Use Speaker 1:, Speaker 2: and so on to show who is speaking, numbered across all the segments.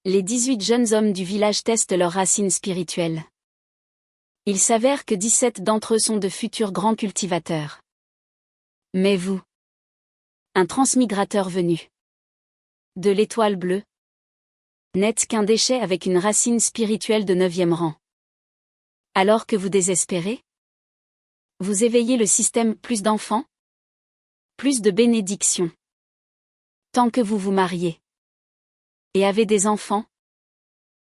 Speaker 1: Les 18 jeunes hommes du village testent leurs racines spirituelles. Il s'avère que 17 d'entre eux sont de futurs grands cultivateurs. Mais vous, un transmigrateur venu de l'étoile bleue, n'êtes qu'un déchet avec une racine spirituelle de 9e rang. Alors que vous désespérez, vous éveillez le système plus d'enfants, plus de bénédictions. Tant que vous vous mariez et avez des enfants,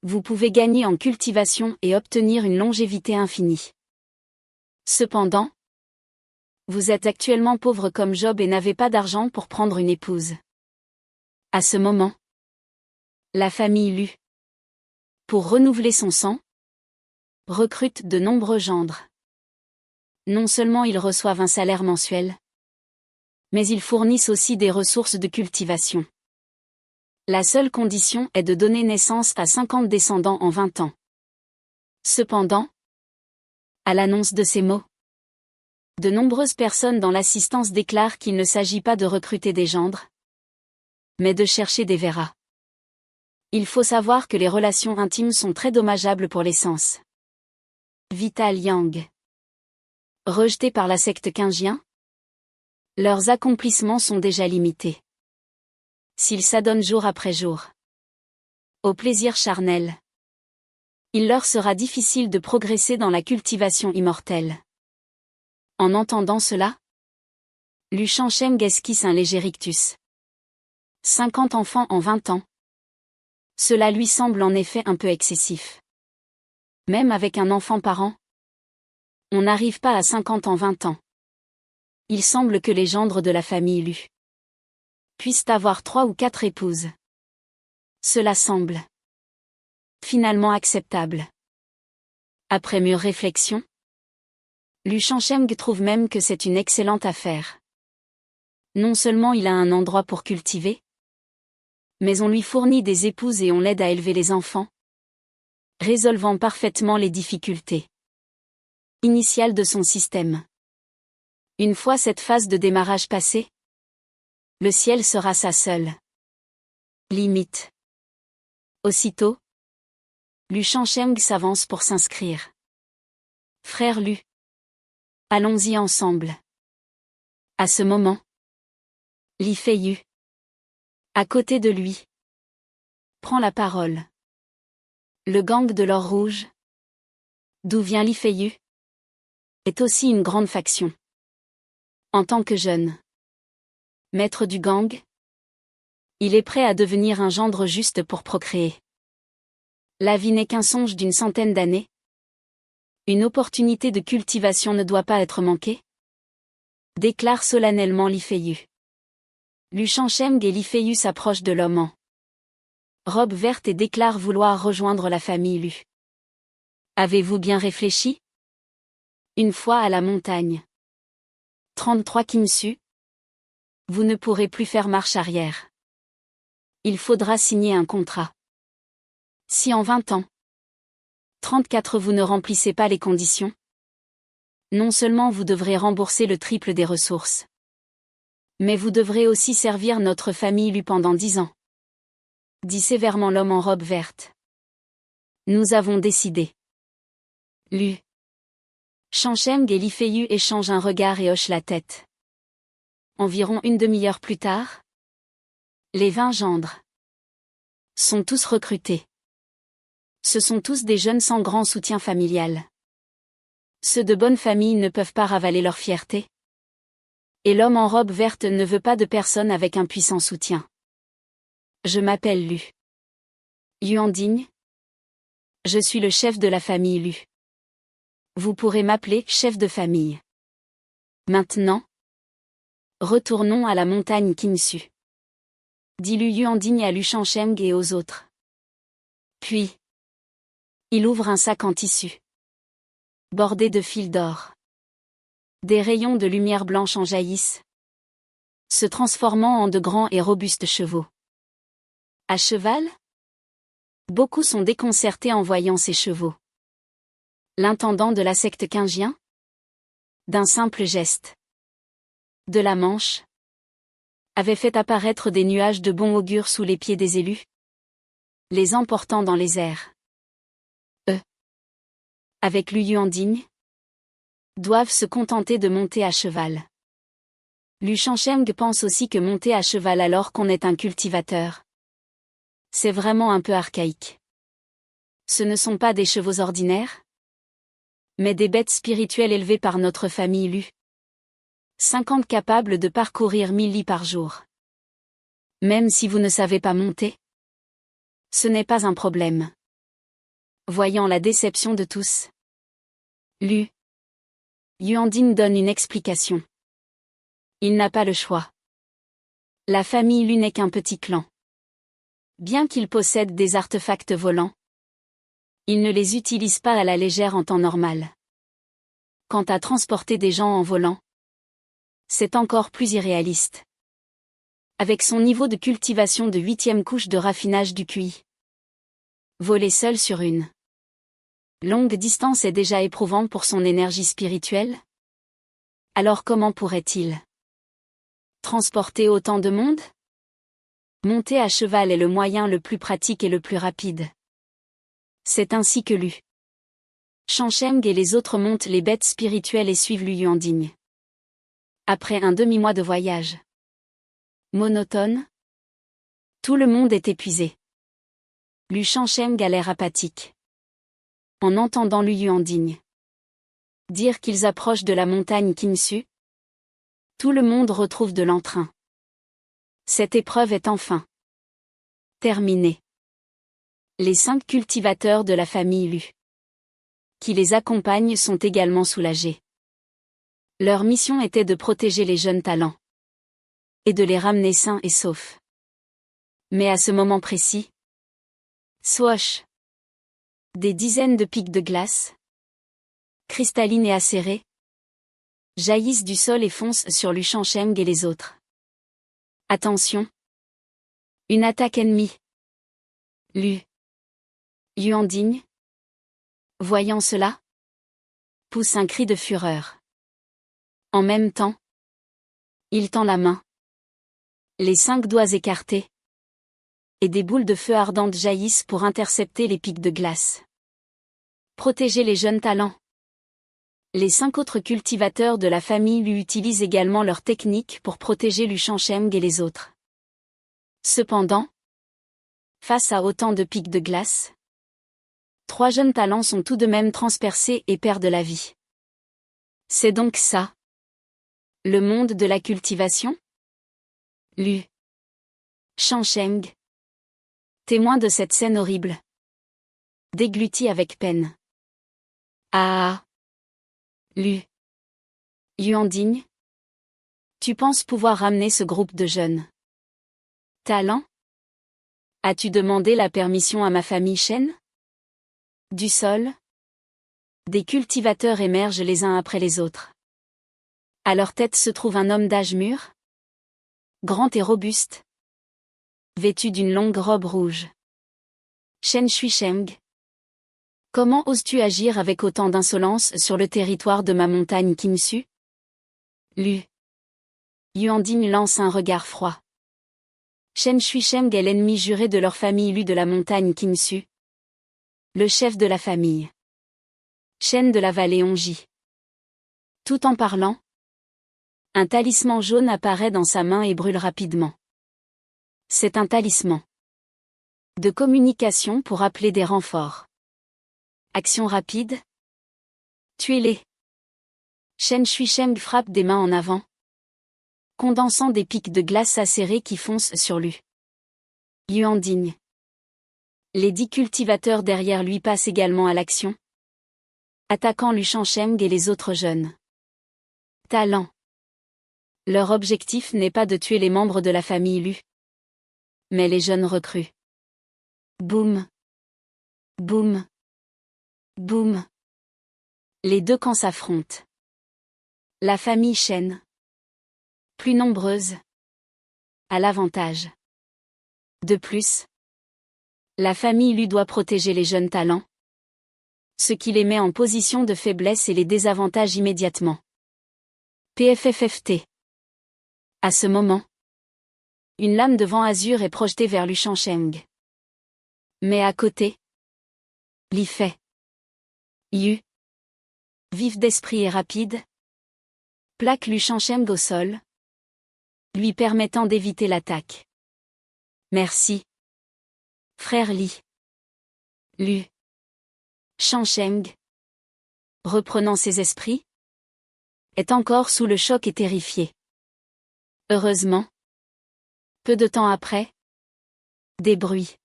Speaker 1: vous pouvez gagner en cultivation et obtenir une longévité infinie. Cependant, vous êtes actuellement pauvre comme Job et n'avez pas d'argent pour prendre une épouse. À ce moment, la famille Lu, pour renouveler son sang, recrute de nombreux gendres. Non seulement ils reçoivent un salaire mensuel, mais ils fournissent aussi des ressources de cultivation. La seule condition est de donner naissance à 50 descendants en 20 ans. Cependant, à l'annonce de ces mots, de nombreuses personnes dans l'assistance déclarent qu'il ne s'agit pas de recruter des gendres, mais de chercher des verras. Il faut savoir que les relations intimes sont très dommageables pour les sens. Vital Yang. Rejetés par la secte Kingien, leurs accomplissements sont déjà limités. S'ils s'adonnent jour après jour au plaisir charnel, il leur sera difficile de progresser dans la cultivation immortelle. En entendant cela, Lu Shansheng esquisse un léger rictus. 50 enfants en 20 ans. Cela lui semble en effet un peu excessif. Même avec un enfant par an, on n'arrive pas à 50 en 20 ans. Il semble que les gendres de la famille Lu puissent avoir 3 ou 4 épouses. Cela semble finalement acceptable. Après mûre réflexion, Lu Shansheng trouve même que c'est une excellente affaire. Non seulement il a un endroit pour cultiver, mais on lui fournit des épouses et on l'aide à élever les enfants, résolvant parfaitement les difficultés initiales de son système. Une fois cette phase de démarrage passée, le ciel sera sa seule limite. Aussitôt, Lu Shansheng s'avance pour s'inscrire. Frère Lu, allons-y ensemble. À ce moment, Li Feiyu, à côté de lui, prend la parole. Le gang de l'or rouge, d'où vient Li Feiyu, est aussi une grande faction. En tant que jeune maître du gang, il est prêt à devenir un gendre juste pour procréer. La vie n'est qu'un songe d'une centaine d'années. Une opportunité de cultivation ne doit pas être manquée, déclare solennellement Li Feiyu. Lu Shansheng et Li Feiyu s'approchent de l'homme en robe verte et déclarent vouloir rejoindre la famille Lu. Avez-vous bien réfléchi? Une fois à la montagne 33 Kimsu, vous ne pourrez plus faire marche arrière. Il faudra signer un contrat. Si en 20 ans, 34 vous ne remplissez pas les conditions, non seulement vous devrez rembourser le triple des ressources, mais vous devrez aussi servir notre famille Lu pendant 10 ans. Dit sévèrement l'homme en robe verte. Nous avons décidé. Lu Shansheng et Li Feiyu échangent un regard et hochent la tête. Environ une demi-heure plus tard, les 20 gendres sont tous recrutés. Ce sont tous des jeunes sans grand soutien familial. Ceux de bonne famille ne peuvent pas ravaler leur fierté. Et l'homme en robe verte ne veut pas de personne avec un puissant soutien. Je m'appelle Lu Yuandigne. Je suis le chef de la famille Lu. Vous pourrez m'appeler chef de famille. Maintenant, retournons à la montagne Kimsu. Dit Lu Yuandigne à Lu Shansheng et aux autres. Puis, il ouvre un sac en tissu, bordé de fils d'or. Des rayons de lumière blanche en jaillissent, se transformant en de grands et robustes chevaux. À cheval? Beaucoup sont déconcertés en voyant ces chevaux. L'intendant de la secte Kingien? D'un simple geste de la manche, avait fait apparaître des nuages de bon augure sous les pieds des élus. les emportant dans les airs. Eux, avec Lu Yuanjing, doivent se contenter de monter à cheval. Lu Shansheng pense aussi que monter à cheval alors qu'on est un cultivateur, c'est vraiment un peu archaïque. Ce ne sont pas des chevaux ordinaires, mais des bêtes spirituelles élevées par notre famille Lu. 50 capables de parcourir 1000 lits par jour. Même si vous ne savez pas monter, ce n'est pas un problème. Voyant la déception de tous, Lu Yuanjing donne une explication. Il n'a pas le choix. La famille Lu n'est qu'un petit clan. Bien qu'il possède des artefacts volants, il ne les utilise pas à la légère en temps normal. Quant à transporter des gens en volant, c'est encore plus irréaliste. Avec son niveau de cultivation de 8e couche de raffinage du QI, voler seul sur une longue distance est déjà éprouvant pour son énergie spirituelle. Alors comment pourrait-il transporter autant de monde? Monter à cheval est le moyen le plus pratique et le plus rapide. C'est ainsi que Lu Shansheng et les autres montent les bêtes spirituelles et suivent Lu Yuanjing. Après un demi-mois de voyage monotone, tout le monde est épuisé. Lu Shansheng a l'air apathique. En entendant Lu Yuanjing dire qu'ils approchent de la montagne Qinsu, tout le monde retrouve de l'entrain. Cette épreuve est enfin terminée. Les 5 cultivateurs de la famille Lu qui les accompagnent sont également soulagés. Leur mission était de protéger les jeunes talents et de les ramener sains et saufs. Mais à ce moment précis, swoosh, des dizaines de pics de glace, cristallines et acérées, jaillissent du sol et foncent sur Lu Shansheng et les autres. Attention! Une attaque ennemie. Lu Yuanjing, voyant cela, pousse un cri de fureur. En même temps, il tend la main, les 5 doigts écartés, et des boules de feu ardentes jaillissent pour intercepter les pics de glace. Protéger les jeunes talents. Les 5 autres cultivateurs de la famille Lu utilisent également leur technique pour protéger Lu Shansheng et les autres. Cependant, face à autant de pics de glace, 3 jeunes talents sont tout de même transpercés et perdent la vie. C'est donc ça, le monde de la cultivation? Lu Shansheng, témoin de cette scène horrible, déglutit avec peine. Ah! Lu Yuanjing, tu penses pouvoir ramener ce groupe de jeunes talents? As-tu demandé la permission à ma famille Shen? Du sol, des cultivateurs émergent les uns après les autres. À leur tête se trouve un homme d'âge mûr, grand et robuste, vêtu d'une longue robe rouge. Shen Shuisheng, comment oses-tu agir avec autant d'insolence sur le territoire de ma montagne Qinsu? Lu Yuanjing lance un regard froid. Shen Shuisheng est l'ennemi juré de leur famille Lu de la montagne Qinsu, le chef de la famille Shen de la vallée Hongji. Tout en parlant, un talisman jaune apparaît dans sa main et brûle rapidement. C'est un talisman de communication pour appeler des renforts. Action rapide. Tuez-les. Shen Shuisheng frappe des mains en avant, condensant des pics de glace acérés qui foncent sur Lu Yuanjing. Les 10 cultivateurs derrière lui passent également à l'action, attaquant Lu Shansheng et les autres jeunes talents. Leur objectif n'est pas de tuer les membres de la famille Lu, mais les jeunes recrues. Boum. Boum. Boum. Les 2 camps s'affrontent. La famille Shen, plus nombreuse, a l'avantage. De plus, la famille Lu doit protéger les jeunes talents, ce qui les met en position de faiblesse et les désavantage immédiatement. PFFFT. À ce moment, une lame de vent azur est projetée vers Lu Shansheng. Mais à côté, Li fait. Yu. Vif d'esprit et rapide. Plaque Lu Shansheng au sol, lui permettant d'éviter l'attaque. Merci. Frère Li. Lu Shansheng, reprenant ses esprits, est encore sous le choc et terrifié. Heureusement, peu de temps après, des bruits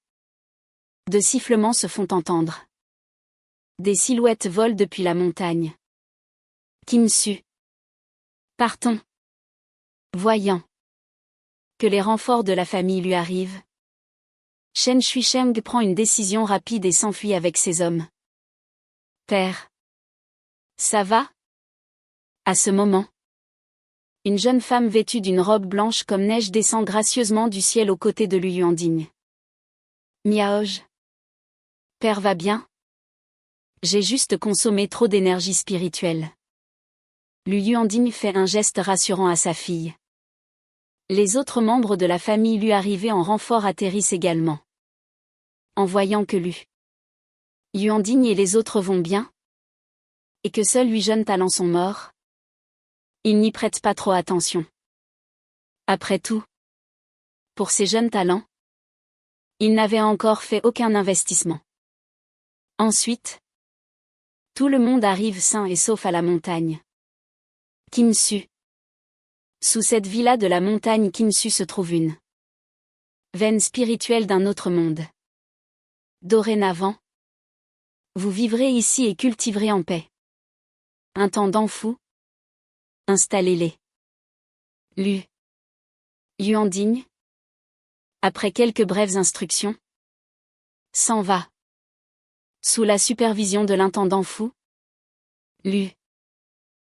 Speaker 1: de sifflements se font entendre. Des silhouettes volent depuis la montagne. Kim-su. Partons. Voyant que les renforts de la famille lui arrivent, Shen Shuisheng prend une décision rapide et s'enfuit avec ses hommes. Père. Ça va? À ce moment, une jeune femme vêtue d'une robe blanche comme neige descend gracieusement du ciel aux côtés de Lu Yuanding. Miaoj. Père va bien? J'ai juste consommé trop d'énergie spirituelle. Lu Yuanding fait un geste rassurant à sa fille. Les autres membres de la famille Lu arrivés en renfort atterrissent également. En voyant que Lu Yuanding et les autres vont bien, et que seuls 8 jeunes talents sont morts, ils n'y prêtent pas trop attention. Après tout, pour ces jeunes talents, ils n'avaient encore fait aucun investissement. Ensuite, tout le monde arrive sain et sauf à la montagne. Kim-su. Sous cette villa de la montagne Kim-su se trouve une veine spirituelle d'un autre monde. Dorénavant, vous vivrez ici et cultiverez en paix. Intendant fou, installez-les. Lu Yuanding, après quelques brèves instructions, s'en va. Sous la supervision de l'intendant fou, Lu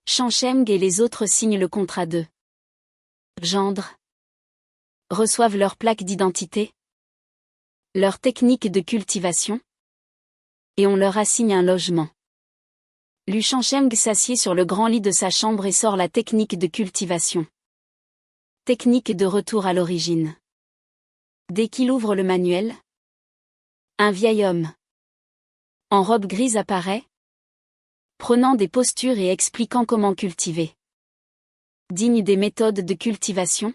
Speaker 1: Shansheng et les autres signent le contrat de gendre, reçoivent leur plaque d'identité, leur technique de cultivation, et on leur assigne un logement. Lu Shansheng s'assied sur le grand lit de sa chambre et sort la technique de cultivation. Technique de retour à l'origine. Dès qu'il ouvre le manuel, un vieil homme en robe grise apparaît, prenant des postures et expliquant comment cultiver. Digne des méthodes de cultivation,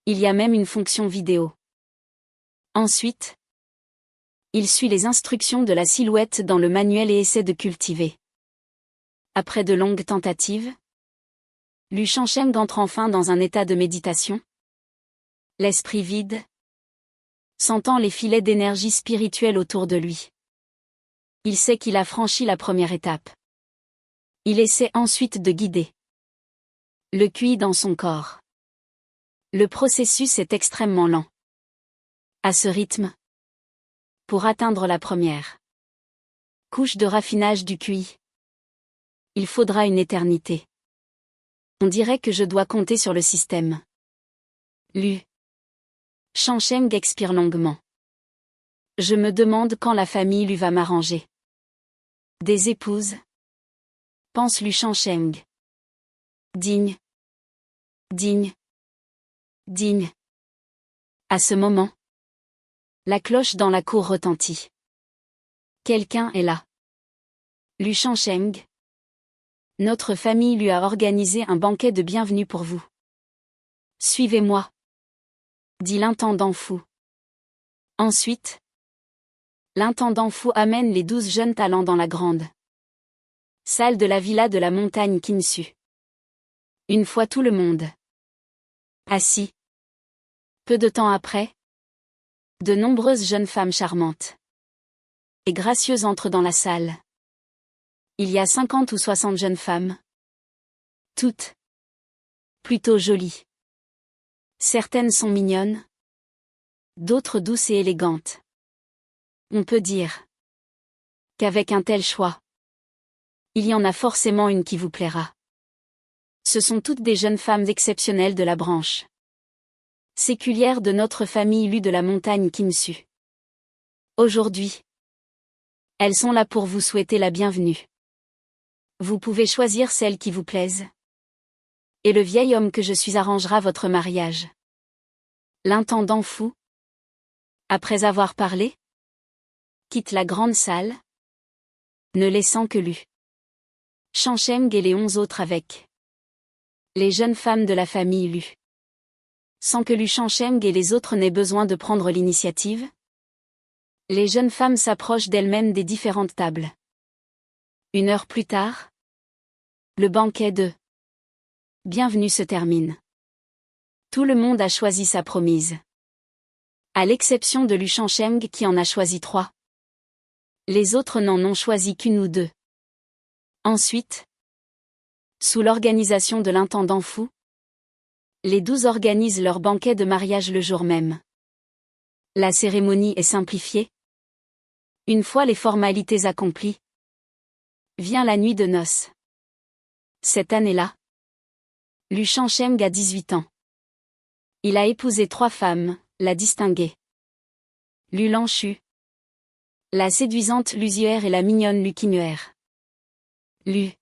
Speaker 1: il y a même une fonction vidéo. Ensuite, il suit les instructions de la silhouette dans le manuel et essaie de cultiver. Après de longues tentatives, Lu Shansheng entre enfin dans un état de méditation. L'esprit vide, sentant les filets d'énergie spirituelle autour de lui. Il sait qu'il a franchi la première étape. Il essaie ensuite de guider le QI dans son corps. Le processus est extrêmement lent. À ce rythme, pour atteindre la première couche de raffinage du QI, il faudra une éternité. On dirait que je dois compter sur le système. Lu Shansheng expire longuement. Je me demande quand la famille lui va m'arranger. Des épouses, pense Lu Shansheng. Digne. Digne. Digne. À ce moment, la cloche dans la cour retentit. Quelqu'un est là. Lu Shansheng. Notre famille lui a organisé un banquet de bienvenue pour vous. Suivez-moi, dit l'intendant fou. Ensuite, l'intendant fou amène les 12 jeunes talents dans la grande salle de la villa de la montagne Kim-su. Une fois tout le monde assis, peu de temps après, de nombreuses jeunes femmes charmantes et gracieuses entrent dans la salle. Il y a 50 ou 60 jeunes femmes, toutes plutôt jolies. Certaines sont mignonnes, d'autres douces et élégantes. On peut dire qu'avec un tel choix, il y en a forcément une qui vous plaira. Ce sont toutes des jeunes femmes exceptionnelles de la branche séculière de notre famille Lu de la montagne Kim-su. Aujourd'hui, elles sont là pour vous souhaiter la bienvenue. Vous pouvez choisir celle qui vous plaise. Et le vieil homme que je suis arrangera votre mariage. L'intendant fou, après avoir parlé, quitte la grande salle, ne laissant que Lu Shangsheng et les 11 autres avec les jeunes femmes de la famille Lu. Sans que Lu Shangsheng et les autres n'aient besoin de prendre l'initiative, les jeunes femmes s'approchent d'elles-mêmes des différentes tables. 1 heure plus tard, le banquet de bienvenue se termine. Tout le monde a choisi sa promise. À l'exception de Lu Shangsheng qui en a choisi 3. Les autres n'en ont choisi qu'1 ou 2. Ensuite, sous l'organisation de l'intendant Fu, les 12 organisent leur banquet de mariage le jour même. La cérémonie est simplifiée. Une fois les formalités accomplies, vient la nuit de noces. Cette année-là, Lu Shangsheng a 18 ans. Il a épousé 3 femmes, la distinguée Lu Langshu, la séduisante Lu Zuer et la mignonne Lu Qinyuer. Lu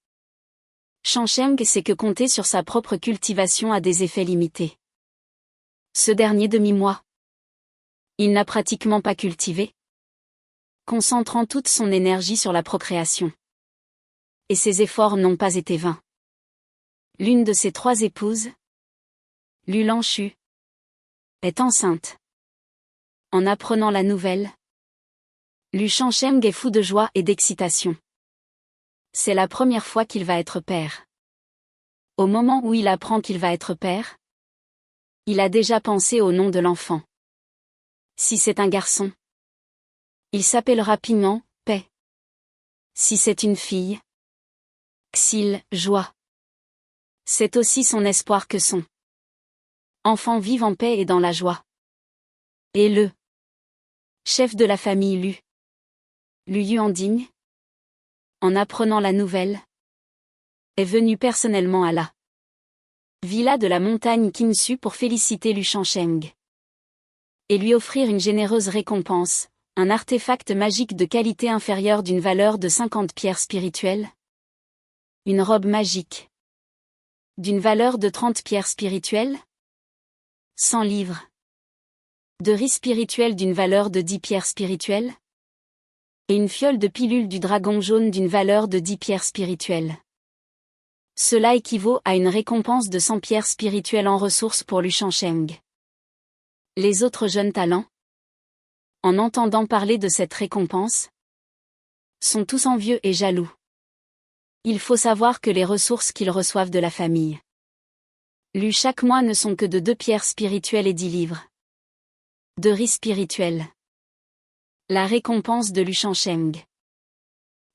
Speaker 1: Shangsheng sait que compter sur sa propre cultivation a des effets limités. Ce dernier demi-mois, il n'a pratiquement pas cultivé, concentrant toute son énergie sur la procréation. Et ses efforts n'ont pas été vains. L'une de ses 3 épouses, Lu Langshu, est enceinte. En apprenant la nouvelle, Lu Shangsheng est fou de joie et d'excitation. C'est la première fois qu'il va être père. Au moment où il apprend qu'il va être père, il a déjà pensé au nom de l'enfant. Si c'est un garçon, il s'appellera Pignon, paix. Si c'est une fille, Xil, joie. C'est aussi son espoir que son enfant vive en paix et dans la joie. Et le chef de la famille Lu Yuanding, en apprenant la nouvelle, est venu personnellement à la villa de la montagne Qingsu pour féliciter Lu Shangsheng et lui offrir une généreuse récompense, un artefact magique de qualité inférieure d'une valeur de 50 pierres spirituelles, une robe magique d'une valeur de 30 pierres spirituelles, 100 livres de riz spirituel d'une valeur de 10 pierres spirituelles, et une fiole de pilule du dragon jaune d'une valeur de 10 pierres spirituelles. Cela équivaut à une récompense de 100 pierres spirituelles en ressources pour Lu Shangsheng. Les autres jeunes talents, en entendant parler de cette récompense, sont tous envieux et jaloux. Il faut savoir que les ressources qu'ils reçoivent de la famille Lu chaque mois ne sont que de 2 pierres spirituelles et 10 livres de riz spirituel. La récompense de Lu Shangsheng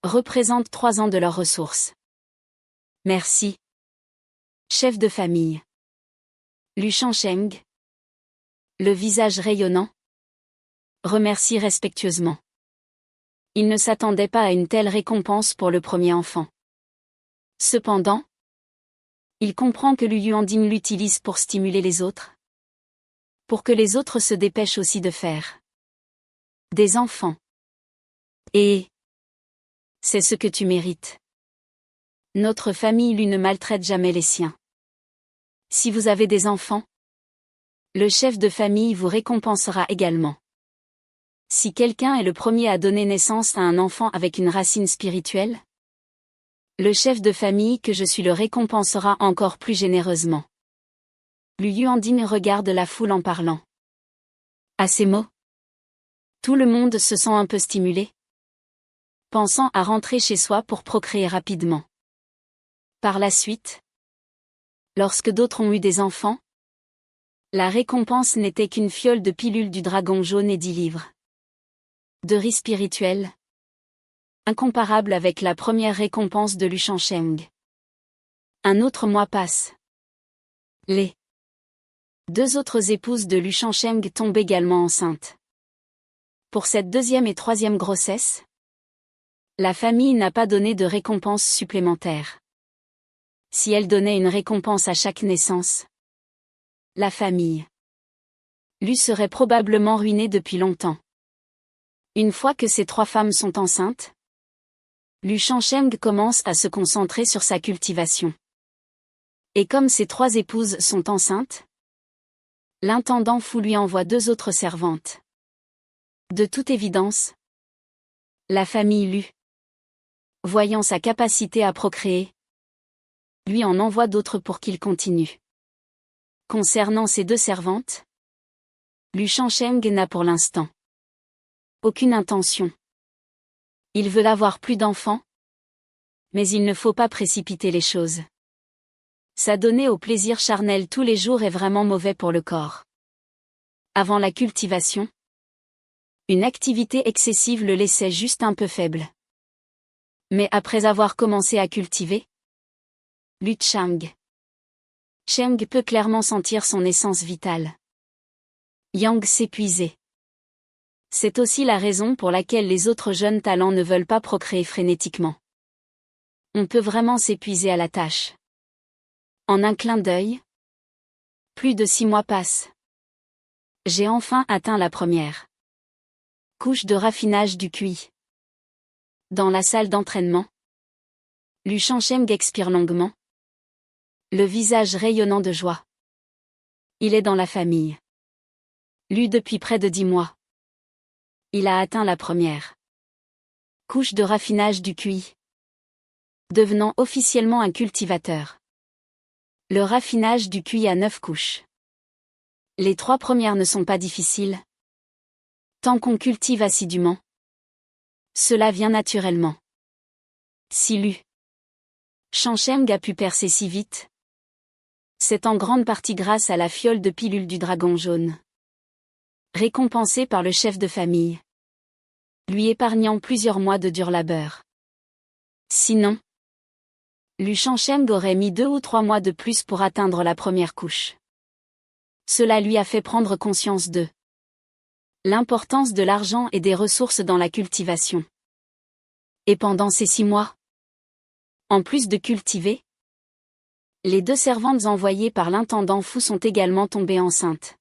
Speaker 1: représente 3 ans de leurs ressources. Merci, chef de famille. Lu Shangsheng, le visage rayonnant, remercie respectueusement. Il ne s'attendait pas à une telle récompense pour le premier enfant. Cependant, il comprend que Lu Yuanding l'utilise pour stimuler les autres, pour que les autres se dépêchent aussi de faire des enfants. Et c'est ce que tu mérites. Notre famille Lu ne maltraite jamais les siens. Si vous avez des enfants, le chef de famille vous récompensera également. Si quelqu'un est le premier à donner naissance à un enfant avec une racine spirituelle, le chef de famille que je suis le récompensera encore plus généreusement. Lu Yuanding regarde la foule en parlant. À ces mots, tout le monde se sent un peu stimulé, pensant à rentrer chez soi pour procréer rapidement. Par la suite, lorsque d'autres ont eu des enfants, la récompense n'était qu'une fiole de pilules du dragon jaune et 10 livres de riz spirituel, incomparable avec la première récompense de Lu Shangsheng. Un autre mois passe. Les 2 autres épouses de Lu Shangsheng tombent également enceintes. Pour cette 2e et 3e grossesse, la famille n'a pas donné de récompense supplémentaire. Si elle donnait une récompense à chaque naissance, la famille Lu serait probablement ruinée depuis longtemps. Une fois que ces 3 femmes sont enceintes, Lu Shangsheng commence à se concentrer sur sa cultivation. Et comme ses 3 épouses sont enceintes, l'intendant Fu lui envoie 2 autres servantes. De toute évidence, La famille Lu, voyant sa capacité à procréer, lui en envoie d'autres pour qu'il continue. Concernant ses 2 servantes, Lu Shangsheng n'a pour l'instant aucune intention. Il veut avoir plus d'enfants, mais il ne faut pas précipiter les choses. S'adonner au plaisir charnel tous les jours est vraiment mauvais pour le corps. Avant la cultivation, une activité excessive le laissait juste un peu faible. Mais après avoir commencé à cultiver, Lu Sheng peut clairement sentir son essence vitale. Yang s'épuiser. C'est aussi la raison pour laquelle les autres jeunes talents ne veulent pas procréer frénétiquement. On peut vraiment s'épuiser à la tâche. En un clin d'œil, plus de 6 mois passent. J'ai enfin atteint la première couche de raffinage du QI. Dans la salle d'entraînement, Lu Shangsheng expire longuement, le visage rayonnant de joie. Il est dans la famille Lu depuis près de 10 mois. Il a atteint la première couche de raffinage du QI, devenant officiellement un cultivateur. Le raffinage du QI a 9 couches. Les 3 premières ne sont pas difficiles. Tant qu'on cultive assidûment, cela vient naturellement. Si Lu Shangsheng a pu percer si vite, c'est en grande partie grâce à la fiole de pilule du dragon jaune, récompensée par le chef de famille, lui épargnant plusieurs mois de dur labeur. Sinon, Lu Shangsheng aurait mis 2 ou 3 mois de plus pour atteindre la première couche. Cela lui a fait prendre conscience de l'importance de l'argent et des ressources dans la cultivation. Et pendant ces 6 mois, en plus de cultiver, les 2 servantes envoyées par l'intendant Fu sont également tombées enceintes.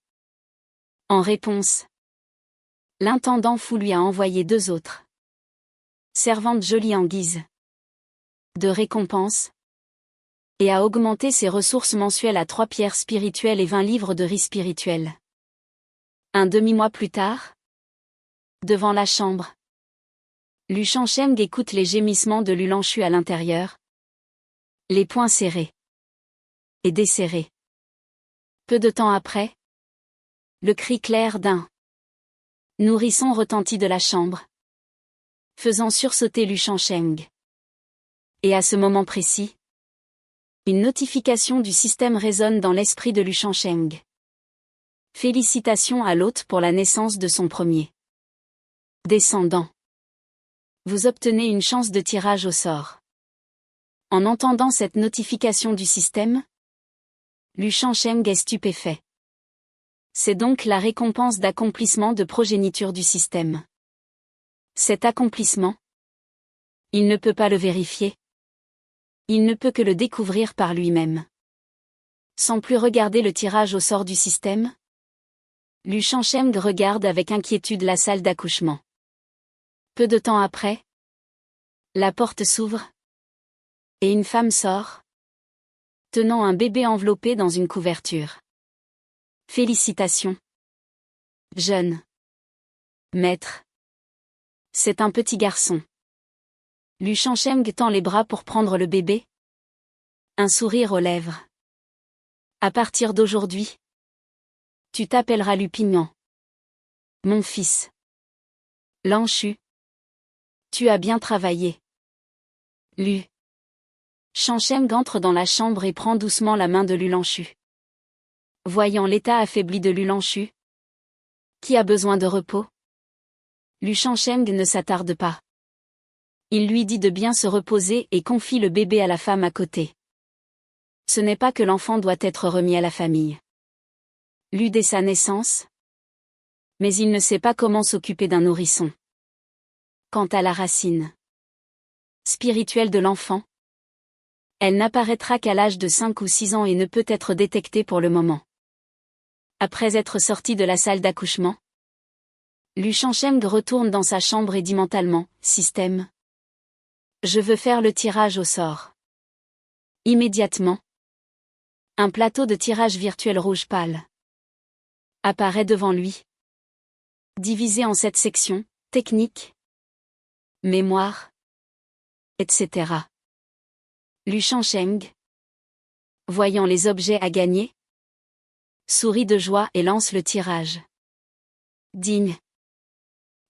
Speaker 1: En réponse, l'intendant Fu lui a envoyé 2 autres servantes jolies en guise de récompense, et a augmenté ses ressources mensuelles à 3 pierres spirituelles et 20 livres de riz spirituel. Un demi-mois plus tard, devant la chambre, Lu Shangsheng écoute les gémissements de Lu Lanchu à l'intérieur, les poings serrés et desserrés. Peu de temps après, le cri clair d'un nourrisson retentit de la chambre, faisant sursauter Lu Shangsheng. Et à ce moment précis, une notification du système résonne dans l'esprit de Lu Shangsheng. Félicitations à l'hôte pour la naissance de son premier descendant. Vous obtenez une chance de tirage au sort. En entendant cette notification du système, Lu Shangsheng est stupéfait. C'est donc la récompense d'accomplissement de progéniture du système. Cet accomplissement, il ne peut pas le vérifier. Il ne peut que le découvrir par lui-même. Sans plus regarder le tirage au sort du système, Lu Shangsheng regarde avec inquiétude la salle d'accouchement. Peu de temps après, la porte s'ouvre, et une femme sort, tenant un bébé enveloppé dans une couverture. Félicitations, jeune maître. C'est un petit garçon. Lu Shangsheng tend les bras pour prendre le bébé. Un sourire aux lèvres. À partir d'aujourd'hui, tu t'appelleras Lu Pignon. Mon fils. Lanchu. Tu as bien travaillé. Lu Shangsheng entre dans la chambre et prend doucement la main de Lu Lanchu. Voyant l'état affaibli de Lu Lanchu, qui a besoin de repos, Lu Shangsheng ne s'attarde pas. Il lui dit de bien se reposer et confie le bébé à la femme à côté. Ce n'est pas que l'enfant doit être remis à la famille Lu dès sa naissance, mais il ne sait pas comment s'occuper d'un nourrisson. Quant à la racine spirituelle de l'enfant, elle n'apparaîtra qu'à l'âge de 5 ou 6 ans et ne peut être détectée pour le moment. Après être sorti de la salle d'accouchement, Lu Shangsheng retourne dans sa chambre et dit mentalement, « Système. Je veux faire le tirage au sort. » Immédiatement, un plateau de tirage virtuel rouge pâle apparaît devant lui. Divisé en 7 sections, techniques, mémoire, etc. Lu Shansheng, voyant les objets à gagner, sourit de joie et lance le tirage. Digne.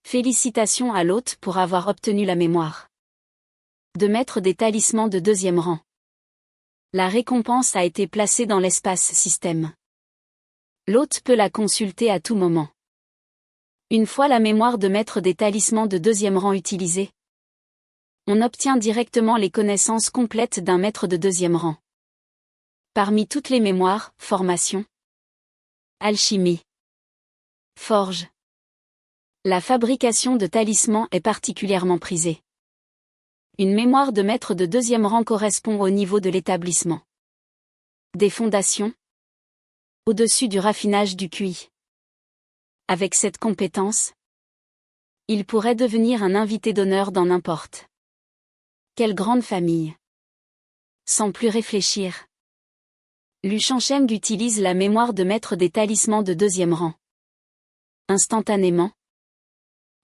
Speaker 1: Félicitations à l'hôte pour avoir obtenu la mémoire. De mettre des talismans de 2e rang. La récompense a été placée dans l'espace système. L'hôte peut la consulter à tout moment. Une fois la mémoire de maître des talismans de 2e rang utilisée, on obtient directement les connaissances complètes d'un maître de 2e rang. Parmi toutes les mémoires, formation, alchimie, forge. La fabrication de talismans est particulièrement prisée. Une mémoire de maître de 2e rang correspond au niveau de l'établissement. Des fondations, au-dessus du raffinage du QI. Avec cette compétence, il pourrait devenir un invité d'honneur dans n'importe quelle grande famille. Sans plus réfléchir, Lu Shansheng utilise la mémoire de maître des talismans de 2e rang. Instantanément,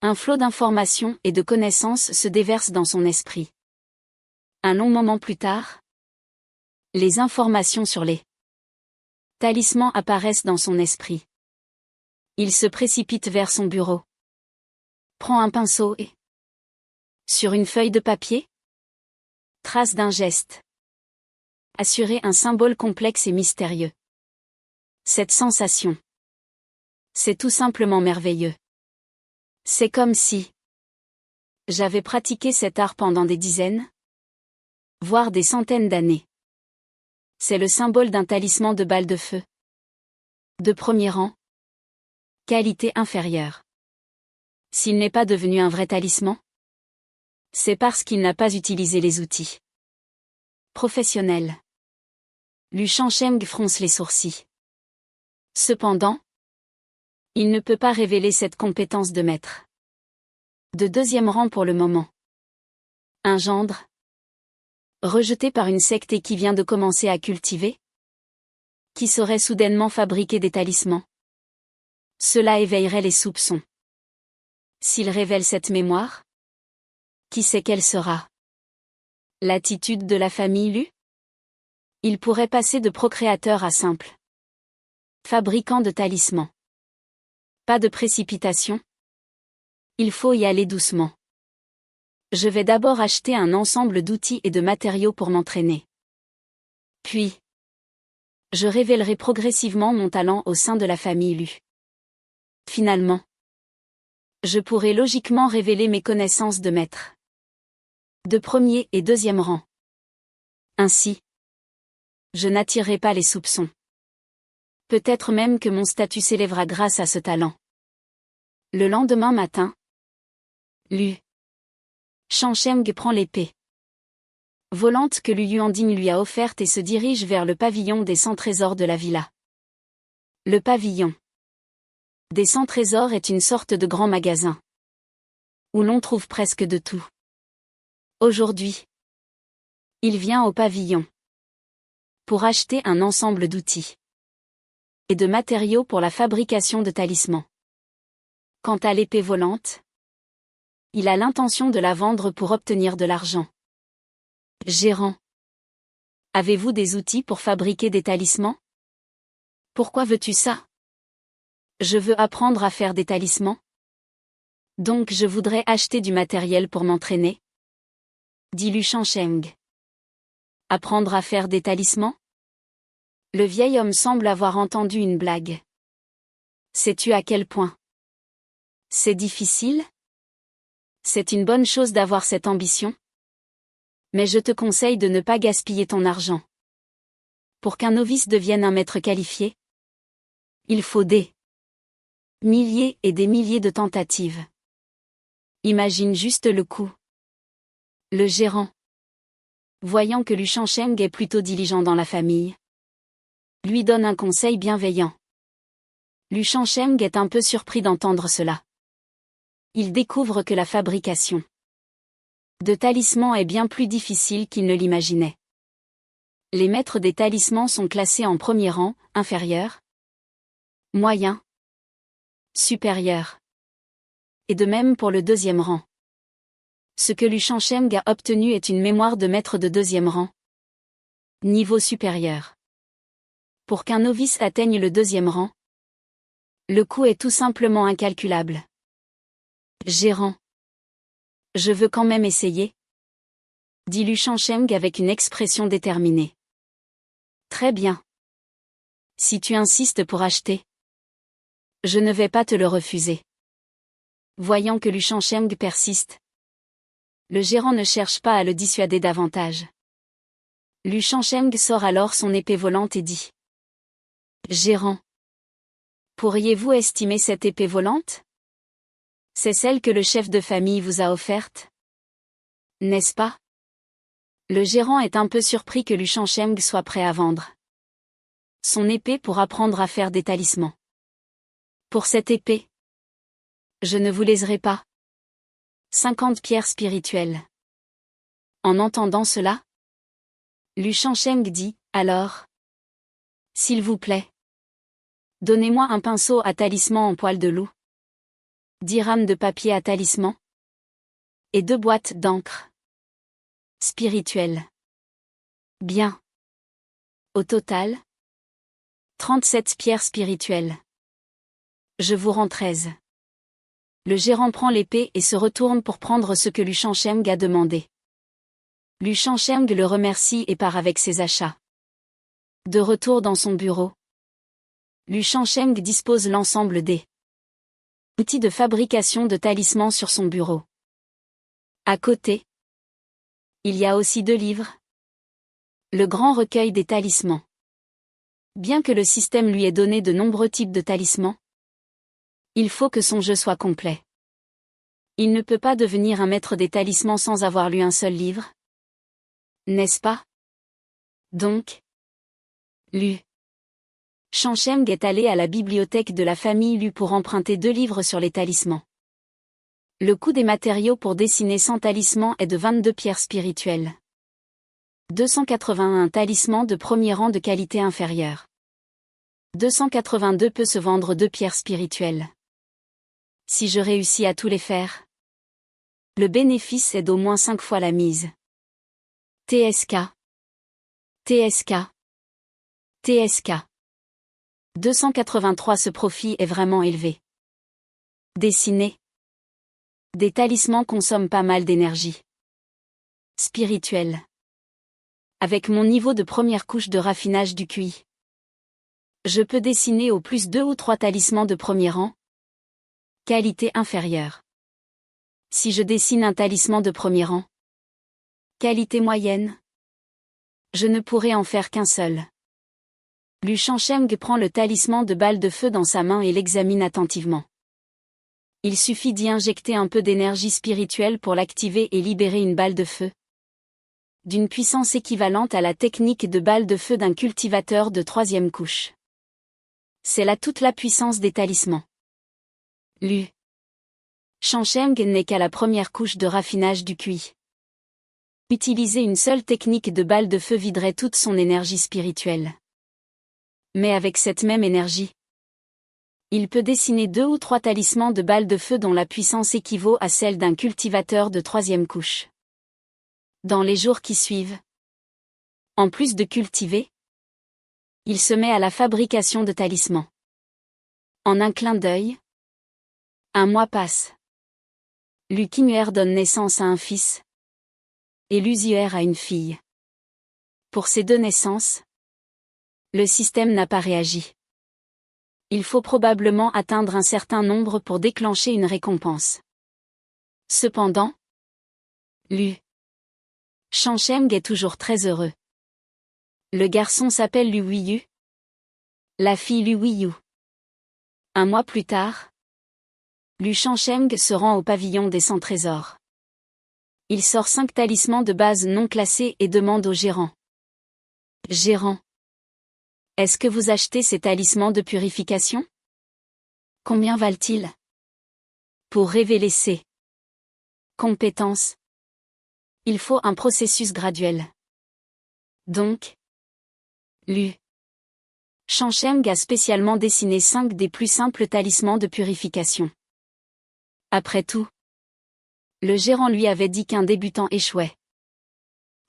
Speaker 1: un flot d'informations et de connaissances se déverse dans son esprit. Un long moment plus tard, les informations sur les talismans apparaissent dans son esprit. Il se précipite vers son bureau. Prend un pinceau et, sur une feuille de papier, trace d'un geste. Assurer un symbole complexe et mystérieux. Cette sensation, c'est tout simplement merveilleux. C'est comme si j'avais pratiqué cet art pendant des dizaines, voire des centaines d'années. C'est le symbole d'un talisman de balle de feu. De 1er rang. Qualité inférieure. S'il n'est pas devenu un vrai talisman, c'est parce qu'il n'a pas utilisé les outils professionnels. Lu Shansheng fronce les sourcils. Cependant, il ne peut pas révéler cette compétence de maître de 2e rang pour le moment. Un gendre, rejeté par une secte et qui vient de commencer à cultiver, qui saurait soudainement fabriquer des talismans. Cela éveillerait les soupçons. S'il révèle cette mémoire, qui sait quelle sera l'attitude de la famille Lu? Il pourrait passer de procréateur à simple fabricant de talismans. Pas de précipitation. Il faut y aller doucement. Je vais d'abord acheter un ensemble d'outils et de matériaux pour m'entraîner. Puis, je révélerai progressivement mon talent au sein de la famille Lu. Finalement, je pourrai logiquement révéler mes connaissances de maître de 1er et 2e rang. Ainsi, je n'attirerai pas les soupçons. Peut-être même que mon statut s'élèvera grâce à ce talent. Le lendemain matin, Lu Shansheng prend l'épée volante que Lu Yuanding lui a offerte et se dirige vers le pavillon des 100 trésors de la villa. Le pavillon des 100 trésors est une sorte de grand magasin où l'on trouve presque de tout. Aujourd'hui, il vient au pavillon pour acheter un ensemble d'outils et de matériaux pour la fabrication de talismans. Quant à l'épée volante, il a l'intention de la vendre pour obtenir de l'argent. Gérant, avez-vous des outils pour fabriquer des talismans? Pourquoi veux-tu ça? Je veux apprendre à faire des talismans. Donc je voudrais acheter du matériel pour m'entraîner. Dit Lu Shansheng. Apprendre à faire des talismans? Le vieil homme semble avoir entendu une blague. Sais-tu à quel point c'est difficile? C'est une bonne chose d'avoir cette ambition. Mais je te conseille de ne pas gaspiller ton argent. Pour qu'un novice devienne un maître qualifié, il faut des milliers et des milliers de tentatives. Imagine juste le coût. Le gérant, voyant que Lu Shansheng est plutôt diligent dans la famille, lui donne un conseil bienveillant. Lu Shansheng est un peu surpris d'entendre cela. Il découvre que la fabrication de talismans est bien plus difficile qu'il ne l'imaginait. Les maîtres des talismans sont classés en 1er rang, inférieur, moyen, supérieur. Et de même pour le 2e rang. Ce que Lu Shangsheng a obtenu est une mémoire de maître de 2e rang. Niveau supérieur. Pour qu'un novice atteigne le 2e rang, le coût est tout simplement incalculable. Gérant. Je veux quand même essayer, dit Lu Shangsheng avec une expression déterminée. Très bien. Si tu insistes pour acheter, je ne vais pas te le refuser. Voyant que Lu Shangsheng persiste, le gérant ne cherche pas à le dissuader davantage. Lu Shangsheng sort alors son épée volante et dit. Gérant. Pourriez-vous estimer cette épée volante? C'est celle que le chef de famille vous a offerte? N'est-ce pas? Le gérant est un peu surpris que Lu Shangsheng soit prêt à vendre son épée pour apprendre à faire des talismans. Pour cette épée, je ne vous léserai pas. 50 pierres spirituelles. En entendant cela, Lu Shangsheng dit, alors, s'il vous plaît, donnez-moi un pinceau à talisman en poil de loup, 10 rames de papier à talisman, et 2 boîtes d'encre spirituelle. Bien. Au total, 37 pierres spirituelles. Je vous rends 13. Le gérant prend l'épée et se retourne pour prendre ce que Lu Shangsheng a demandé. Lu Shangsheng le remercie et part avec ses achats. De retour dans son bureau, Lu Shangsheng dispose l'ensemble des outils de fabrication de talismans sur son bureau. À côté, il y a aussi 2 livres. Le grand recueil des talismans. Bien que le système lui ait donné de nombreux types de talismans, il faut que son jeu soit complet. Il ne peut pas devenir un maître des talismans sans avoir lu un seul livre. N'est-ce pas? Donc, Lu Shangsheng est allé à la bibliothèque de la famille Lu pour emprunter 2 livres sur les talismans. Le coût des matériaux pour dessiner 100 talismans est de 22 pierres spirituelles. 281 talismans de premier rang de qualité inférieure. 282 peut se vendre 2 pierres spirituelles. Si je réussis à tous les faire, le bénéfice est d'au moins 5 fois la mise. TSK. TSK. TSK. 283. Ce profit est vraiment élevé. Dessiner des talismans consomment pas mal d'énergie spirituelle. Avec mon niveau de première couche de raffinage du QI, je peux dessiner au plus 2 ou 3 talismans de premier rang. Qualité inférieure. Si je dessine un talisman de premier rang, qualité moyenne, je ne pourrai en faire qu'un seul. Lu Shangsheng prend le talisman de balle de feu dans sa main et l'examine attentivement. Il suffit d'y injecter un peu d'énergie spirituelle pour l'activer et libérer une balle de feu, d'une puissance équivalente à la technique de balle de feu d'un cultivateur de 3e couche. C'est là toute la puissance des talismans. Lu Shangsheng n'est qu'à la première couche de raffinage du QI. Utiliser une seule technique de balle de feu viderait toute son énergie spirituelle. Mais avec cette même énergie, il peut dessiner 2 ou 3 talismans de balles de feu dont la puissance équivaut à celle d'un cultivateur de 3e couche. Dans les jours qui suivent, en plus de cultiver, il se met à la fabrication de talismans. En un clin d'œil, un mois passe. Lu Qimuer donne naissance à un fils, et Lu Ziuer à une fille. Pour ces 2 naissances, le système n'a pas réagi. Il faut probablement atteindre un certain nombre pour déclencher une récompense. Cependant, Lu Shangsheng est toujours très heureux. Le garçon s'appelle Lu Huiyu. La fille Lu Huiyu. Un mois plus tard, Lu Shangsheng se rend au pavillon des 100 trésors. Il sort 5 talismans de base non classés et demande au gérant. Gérant. Est-ce que vous achetez ces talismans de purification? Combien valent-ils? Pour révéler ces compétences, il faut un processus graduel. Donc, Lu Shangsheng a spécialement dessiné 5 des plus simples talismans de purification. Après tout, Le gérant lui avait dit qu'un débutant échouait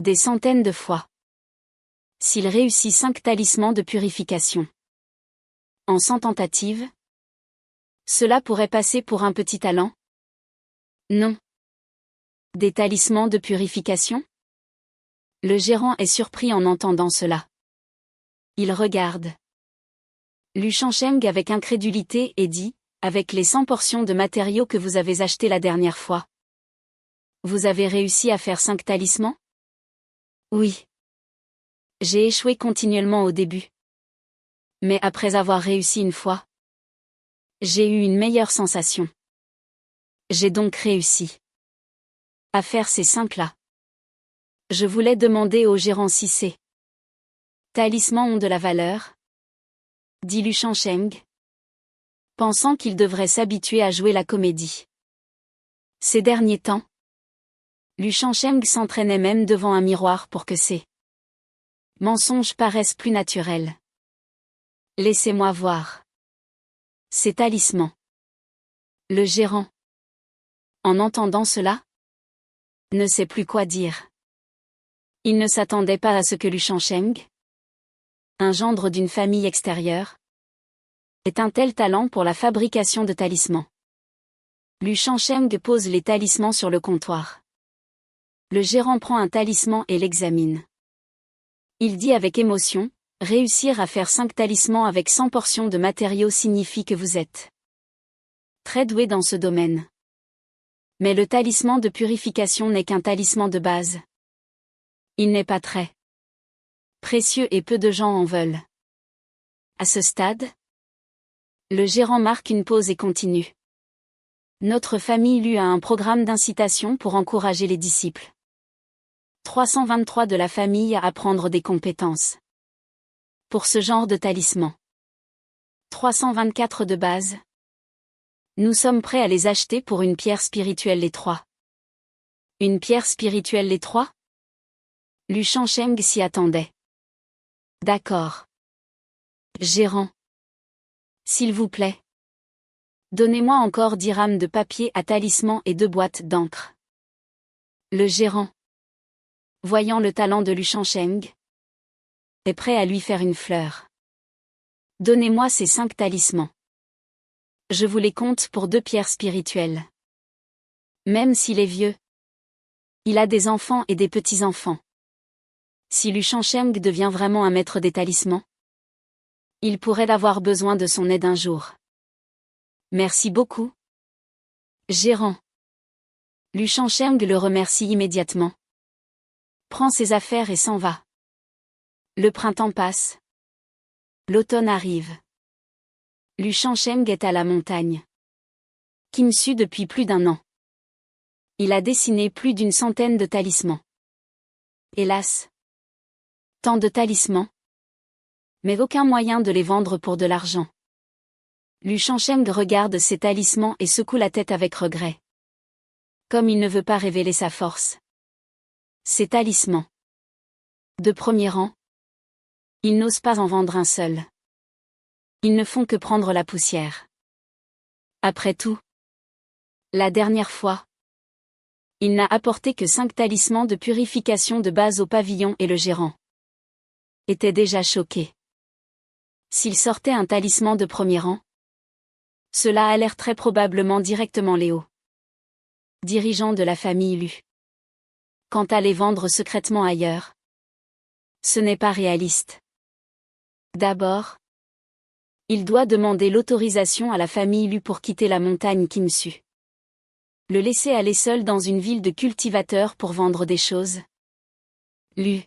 Speaker 1: des centaines de fois s'il réussit 5 talismans de purification en 100 tentatives. Cela pourrait passer pour un petit talent? Non. Des talismans de purification? Le gérant est surpris en entendant cela. Il regarde Lu Shangsheng avec incrédulité et dit, avec les 100 portions de matériaux que vous avez achetés la dernière fois. Vous avez réussi à faire 5 talismans? Oui. J'ai échoué continuellement au début. Mais après avoir réussi une fois, j'ai eu une meilleure sensation. J'ai donc réussi à faire ces 5-là. Je voulais demander au gérant si ces talismans ont de la valeur, dit Lu Shangsheng, pensant qu'il devrait s'habituer à jouer la comédie. Ces derniers temps, Lu Shangsheng s'entraînait même devant un miroir pour que ses mensonges paraissent plus naturels. Laissez-moi voir ces talismans. Le gérant, en entendant cela, ne sait plus quoi dire. Il ne s'attendait pas à ce que Lu Shangsheng, un gendre d'une famille extérieure, ait un tel talent pour la fabrication de talismans. Lu Shangsheng pose les talismans sur le comptoir. Le gérant prend un talisman et l'examine. Il dit avec émotion, réussir à faire 5 talismans avec 100 portions de matériaux signifie que vous êtes très doué dans ce domaine. Mais le talisman de purification n'est qu'un talisman de base. Il n'est pas très précieux et peu de gens en veulent. À ce stade, le gérant marque une pause et continue. Notre famille Lu a un programme d'incitation pour encourager les disciples. 323 de la famille à apprendre des compétences pour ce genre de talisman. 324 de base. Nous sommes prêts à les acheter pour une pierre spirituelle les 3. Une pierre spirituelle les 3? Lu Shangsheng s'y attendait. D'accord. Gérant. S'il vous plaît. Donnez-moi encore 10 rames de papier à talisman et 2 boîtes d'encre. Le gérant, voyant le talent de Lu Shangsheng, est prêt à lui faire une fleur. Donnez-moi ces 5 talismans. Je vous les compte pour 2 pierres spirituelles. Même s'il est vieux, il a des enfants et des petits-enfants. Si Lu Shangsheng devient vraiment un maître des talismans, il pourrait avoir besoin de son aide un jour. Merci beaucoup. Gérant. Lu Shangsheng le remercie immédiatement. Prend ses affaires et s'en va. Le printemps passe. L'automne arrive. Lu Shangsheng est à la montagne Kimsu depuis plus d'1 an. Il a dessiné plus d'une centaine de talismans. Hélas. Tant de talismans. Mais aucun moyen de les vendre pour de l'argent. Lu Shangsheng regarde ses talismans et secoue la tête avec regret. Comme il ne veut pas révéler sa force. Ses talismans. De premier rang. Il n'ose pas en vendre un seul. Ils ne font que prendre la poussière. Après tout, la dernière fois, il n'a apporté que 5 talismans de purification de base au pavillon et le gérant était déjà choqué. S'il sortait un talisman de premier rang, cela alerte très probablement directement Léo, dirigeant de la famille Lu. Quant à les vendre secrètement ailleurs, ce n'est pas réaliste. D'abord, il doit demander l'autorisation à la famille Lu pour quitter la montagne Kimsu. Le laisser aller seul dans une ville de cultivateurs pour vendre des choses. Lu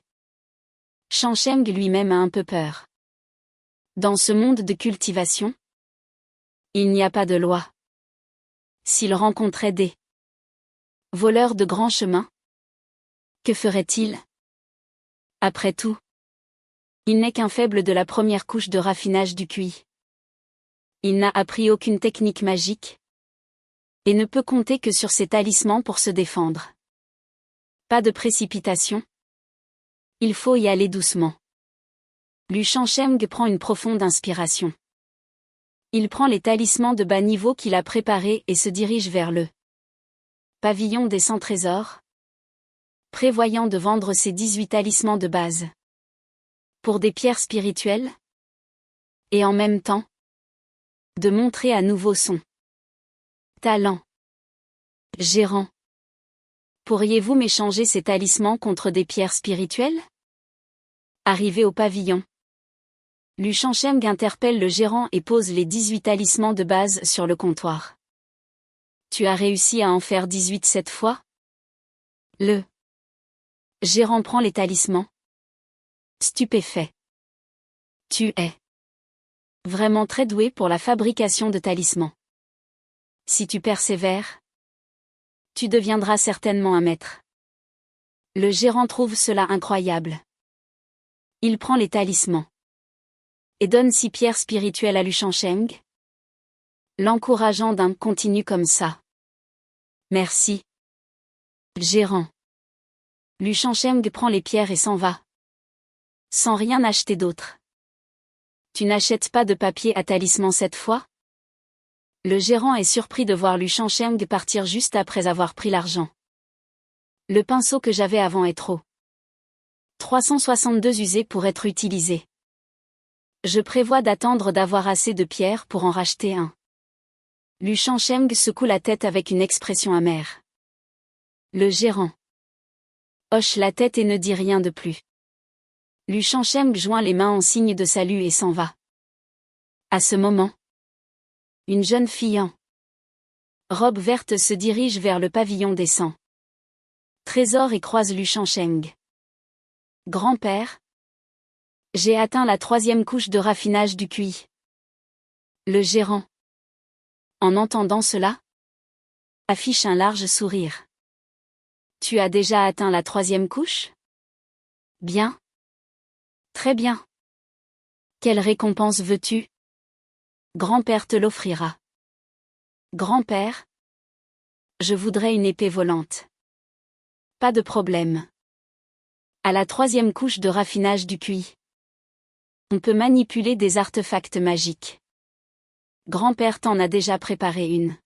Speaker 1: Shangsheng lui-même a un peu peur. Dans ce monde de cultivation, il n'y a pas de loi. S'il rencontrait des voleurs de grands chemins, que ferait-il? Après tout, il n'est qu'un faible de la première couche de raffinage du QI. Il n'a appris aucune technique magique et ne peut compter que sur ses talismans pour se défendre. Pas de précipitation. Il faut y aller doucement. Lu Shangsheng prend une profonde inspiration. Il prend les talismans de bas niveau qu'il a préparés et se dirige vers le Pavillon des 100 trésors. Prévoyant de vendre ses 18 talismans de base. Pour des pierres spirituelles. Et en même temps. De montrer à nouveau son talent. Gérant. Pourriez-vous m'échanger ces talismans contre des pierres spirituelles? Arrivé au pavillon. Lu Shansheng interpelle le gérant et pose les 18 talismans de base sur le comptoir. Tu as réussi à en faire 18 cette fois? Le gérant prend les talismans. Stupéfait. Tu es vraiment très doué pour la fabrication de talismans. Si tu persévères, tu deviendras certainement un maître. Le gérant trouve cela incroyable. Il prend les talismans. Et donne 6 pierres spirituelles à Lu Shansheng. L'encourageant d'un continue comme ça. Merci. Gérant. Lu Shansheng prend les pierres et s'en va. Sans rien acheter d'autre. Tu n'achètes pas de papier à talisman cette fois? Le gérant est surpris de voir Lu Shansheng partir juste après avoir pris l'argent. Le pinceau que j'avais avant est trop 362 usé pour être utilisé. Je prévois d'attendre d'avoir assez de pierres pour en racheter un. Lu Shansheng secoue la tête avec une expression amère. Le gérant hoche la tête et ne dit rien de plus. Lu Shansheng joint les mains en signe de salut et s'en va. À ce moment, une jeune fille en robe verte se dirige vers le pavillon des 100 trésors et croise Lu Shansheng. Grand-père, j'ai atteint la 3e couche de raffinage du QI. Le gérant, en entendant cela, affiche un large sourire. Tu as déjà atteint la 3e couche? Bien. Très bien. Quelle récompense veux-tu? Grand-père te l'offrira. Grand-père, je voudrais une épée volante. Pas de problème. À la 3e couche de raffinage du QI, on peut manipuler des artefacts magiques. Grand-père t'en a déjà préparé une.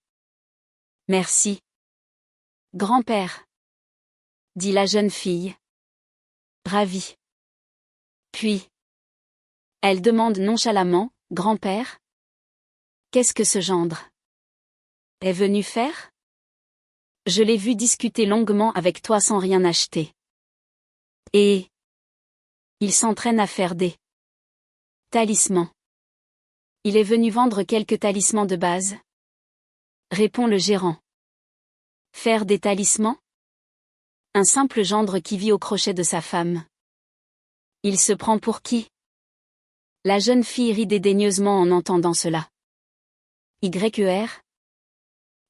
Speaker 1: Merci. Grand-père, dit la jeune fille. Ravie. Puis, elle demande nonchalamment, Grand-père? Qu'est-ce que ce gendre est venu faire? Je l'ai vu discuter longuement avec toi sans rien acheter. Et il s'entraîne à faire des talismans. Il est venu vendre quelques talismans de base? Répond le gérant. Faire des talismans? Un simple gendre qui vit au crochet de sa femme. Il se prend pour qui? La jeune fille rit dédaigneusement en entendant cela. YER?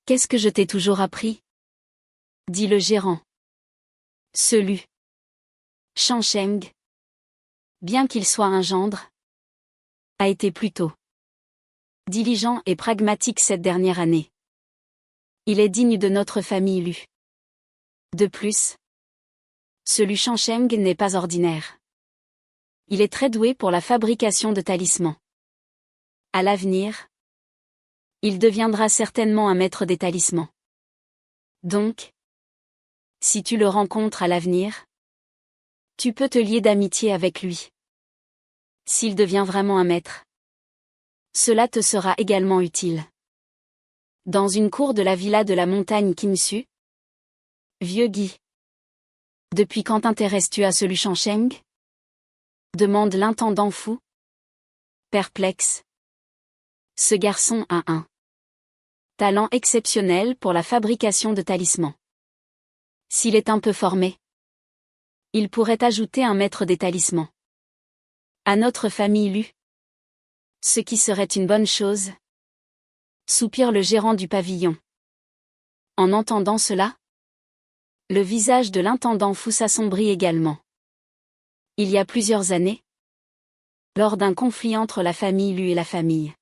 Speaker 1: Qu'est-ce que je t'ai toujours appris? Dit le gérant. Ce Lu Shansheng, bien qu'il soit un gendre, a été plutôt diligent et pragmatique cette dernière année. Il est digne de notre famille Lu. De plus, ce Lu Shansheng n'est pas ordinaire. Il est très doué pour la fabrication de talismans. À l'avenir, il deviendra certainement un maître des talismans. Donc, si tu le rencontres à l'avenir, tu peux te lier d'amitié avec lui. S'il devient vraiment un maître, cela te sera également utile. Dans une cour de la villa de la montagne Kimsu. Vieux Guy. Depuis quand t'intéresses-tu à ce Lu Shansheng? Demande l'intendant fou. Perplexe. Ce garçon a un talent exceptionnel pour la fabrication de talismans. S'il est un peu formé, il pourrait ajouter un maître des talismans à notre famille Lu. Ce qui serait une bonne chose. Soupire le gérant du pavillon. En entendant cela, le visage de l'intendant fou s'assombrit également. Il y a plusieurs années, lors d'un conflit entre la famille Lu et la famille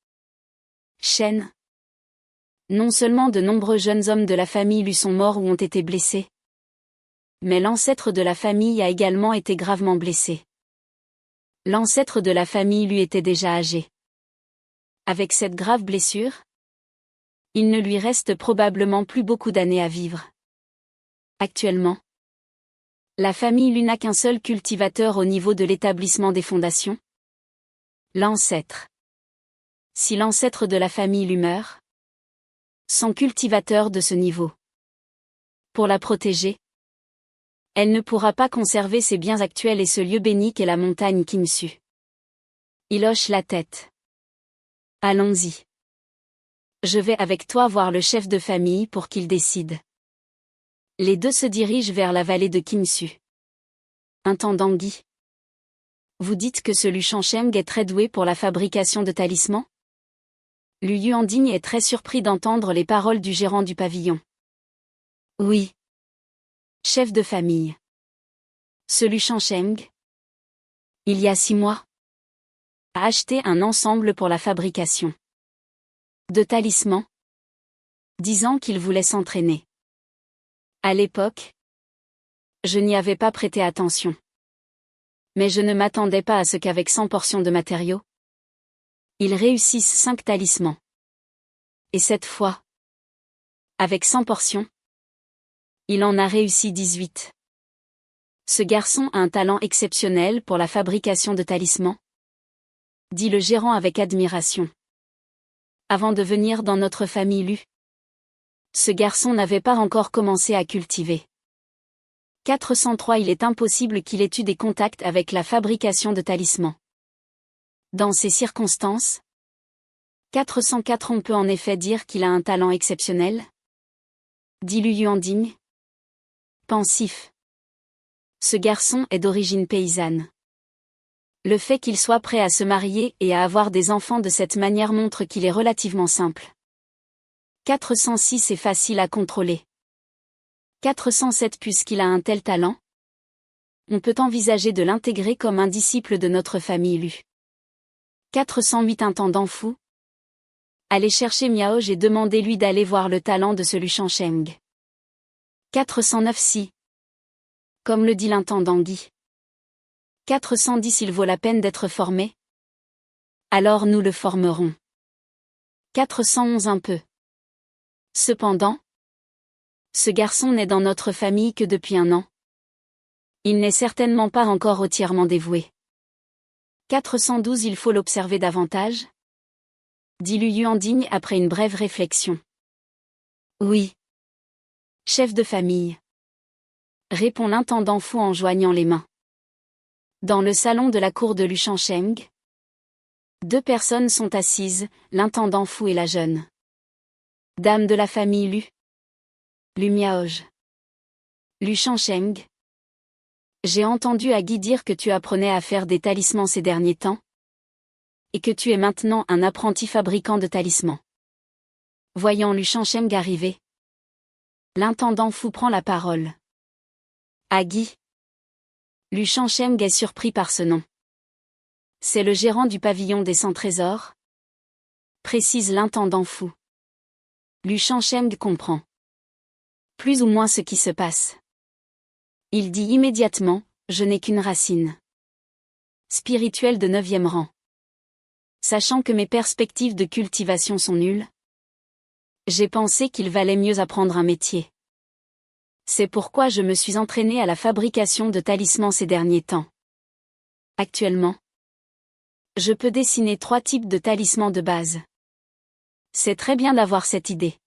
Speaker 1: Shen, non seulement de nombreux jeunes hommes de la famille Lu sont morts ou ont été blessés, mais l'ancêtre de la famille a également été gravement blessé. L'ancêtre de la famille Lu était déjà âgé. Avec cette grave blessure, il ne lui reste probablement plus beaucoup d'années à vivre. Actuellement, la famille Lu n'a qu'un seul cultivateur au niveau de l'établissement des fondations. L'ancêtre. Si l'ancêtre de la famille Lu meurt, son cultivateur de ce niveau. Pour la protéger, elle ne pourra pas conserver ses biens actuels et ce lieu béni qu'est la montagne Kimsu. Il hoche la tête. Allons-y. Je vais avec toi voir le chef de famille pour qu'il décide. Les deux se dirigent vers la vallée de Kimsu. Intendant Guy. Vous dites que ce Lu Shangsheng est très doué pour la fabrication de talismans? Lu Yuanjing est très surpris d'entendre les paroles du gérant du pavillon. Oui. Chef de famille. Ce Lu Shangsheng, il y a 6 mois, a acheté un ensemble pour la fabrication de talismans, disant qu'il voulait s'entraîner. À l'époque, je n'y avais pas prêté attention. Mais je ne m'attendais pas à ce qu'avec 100 portions de matériaux, ils réussissent 5 talismans. Et cette fois, avec 100 portions, il en a réussi 18. Ce garçon a un talent exceptionnel pour la fabrication de talismans, dit le gérant avec admiration. Avant de venir dans notre famille Lu, ce garçon n'avait pas encore commencé à cultiver. 403 Il est impossible qu'il ait eu des contacts avec la fabrication de talismans. Dans ces circonstances, 404 On peut en effet dire qu'il a un talent exceptionnel, dit Lu Yuanjing. Pensif. Ce garçon est d'origine paysanne. Le fait qu'il soit prêt à se marier et à avoir des enfants de cette manière montre qu'il est relativement simple. 406 est facile à contrôler. 407 Puisqu'il a un tel talent, on peut envisager de l'intégrer comme un disciple de notre famille Lu. 408 Intendant fou. Allez chercher Miaoj et demandez-lui d'aller voir le talent de ce Lu Shangsheng. 409 Si. Comme le dit l'intendant Guy. 410 Il vaut la peine d'être formé. Alors nous le formerons. 411 Un peu. Cependant, ce garçon n'est dans notre famille que depuis 1 an. Il n'est certainement pas encore entièrement dévoué. 412 Il faut l'observer davantage, dit Lu Yuanjing après une brève réflexion. Oui. Chef de famille, répond l'intendant fou en joignant les mains. Dans le salon de la cour de Lu Shangsheng, 2 personnes sont assises, l'intendant fou et la jeune dame de la famille Lu. Lu Miaoj. Lu Shangsheng. J'ai entendu à Guy dire que tu apprenais à faire des talismans ces derniers temps, et que tu es maintenant un apprenti fabricant de talismans. Voyant Lu Shangsheng arriver, l'intendant fou prend la parole. À Guy. Lu Shangsheng est surpris par ce nom. C'est le gérant du pavillon des 100 trésors, précise l'intendant fou. Lu Shangsheng comprend plus ou moins ce qui se passe. Il dit immédiatement, je n'ai qu'une racine spirituelle de 9e rang. Sachant que mes perspectives de cultivation sont nulles, j'ai pensé qu'il valait mieux apprendre un métier. C'est pourquoi je me suis entraîné à la fabrication de talismans ces derniers temps. Actuellement, je peux dessiner 3 types de talismans de base. C'est très bien d'avoir cette idée.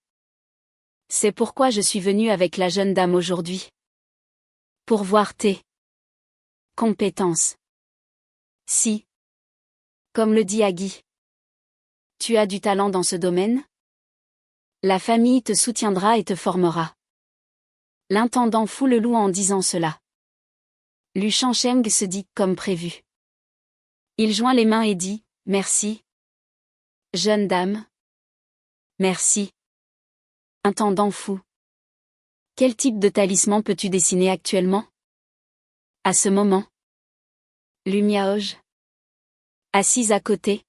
Speaker 1: C'est pourquoi je suis venu avec la jeune dame aujourd'hui. Pour voir tes compétences. Si, comme le dit Agui, tu as du talent dans ce domaine, la famille te soutiendra et te formera. L'intendant fou le loue en disant cela. Lu Shangsheng se dit comme prévu. Il joint les mains et dit, merci. Jeune dame. Merci. Intendant fou. Quel type de talisman peux-tu dessiner actuellement? À ce moment, Lu Miaoj, assise à côté,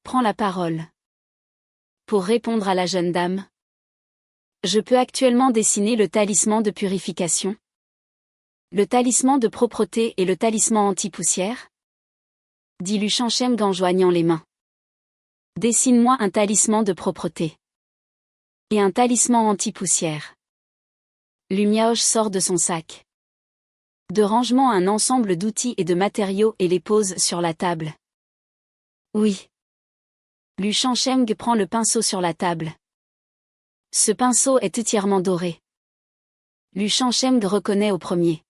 Speaker 1: prend la parole. Pour répondre à la jeune dame, je peux actuellement dessiner le talisman de purification, le talisman de propreté et le talisman anti-poussière, dit Lu Shangsheng en joignant les mains. Dessine-moi un talisman de propreté et un talisman anti-poussière. Lu Miaoge sort de son sac de rangement un ensemble d'outils et de matériaux et les pose sur la table. Oui. Lu Shangsheng prend le pinceau sur la table. Ce pinceau est entièrement doré. Lu Shangsheng reconnaît au premier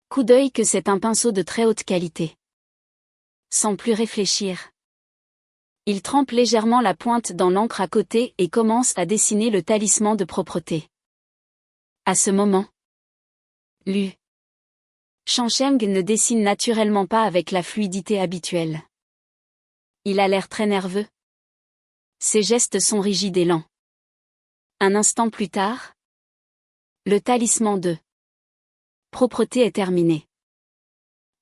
Speaker 1: coup d'œil que c'est un pinceau de très haute qualité. Sans plus réfléchir, il trempe légèrement la pointe dans l'encre à côté et commence à dessiner le talisman de propreté. À ce moment, Lu Shangsheng ne dessine naturellement pas avec la fluidité habituelle. Il a l'air très nerveux. Ses gestes sont rigides et lents. Un instant plus tard, le talisman de propreté est terminé.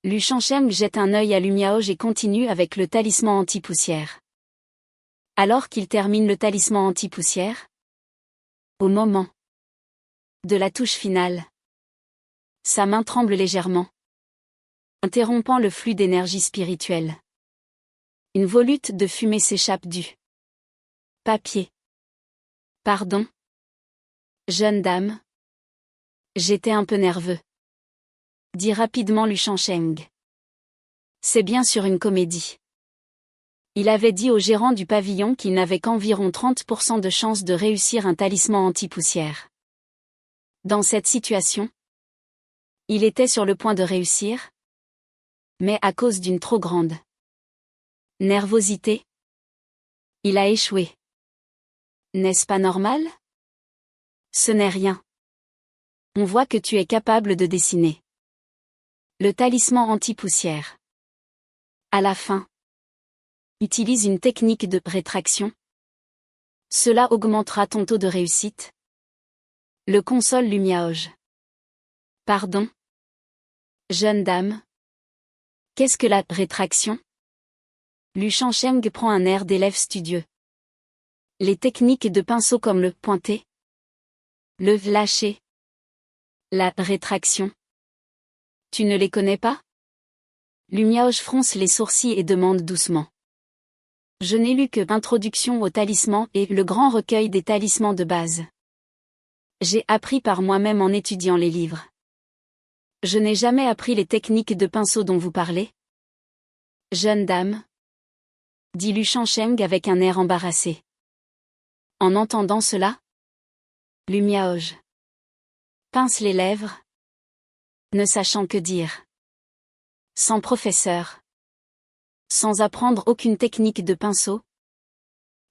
Speaker 1: Lu Shangsheng jette un œil à Lu Miaoge et continue avec le talisman anti-poussière. Alors qu'il termine le talisman anti-poussière, au moment de la touche finale, sa main tremble légèrement, interrompant le flux d'énergie spirituelle. Une volute de fumée s'échappe du papier. Pardon, jeune dame. J'étais un peu nerveux, dit rapidement Lu Shangsheng. C'est bien sûr une comédie. Il avait dit au gérant du pavillon qu'il n'avait qu'environ 30% de chance de réussir un talisman anti-poussière. Dans cette situation, il était sur le point de réussir, mais à cause d'une trop grande nervosité, il a échoué. N'est-ce pas normal? Ce n'est rien. On voit que tu es capable de dessiner le talisman anti-poussière. À la fin, utilise une technique de rétraction. Cela augmentera ton taux de réussite. Le console Lu Miaoge. Pardon? Jeune dame. Qu'est-ce que la rétraction? Lu Shangsheng prend un air d'élève studieux. Les techniques de pinceau comme le pointé, le lâcher, la rétraction. Tu ne les connais pas? Lu Miaoge fronce les sourcils et demande doucement. Je n'ai lu que Introduction au talisman et le grand recueil des talismans de base. J'ai appris par moi-même en étudiant les livres. Je n'ai jamais appris les techniques de pinceau dont vous parlez. Jeune dame, dit Lu Shangsheng avec un air embarrassé. En entendant cela, Lu Miaoge pince les lèvres, ne sachant que dire. Sans professeur. Sans apprendre aucune technique de pinceau.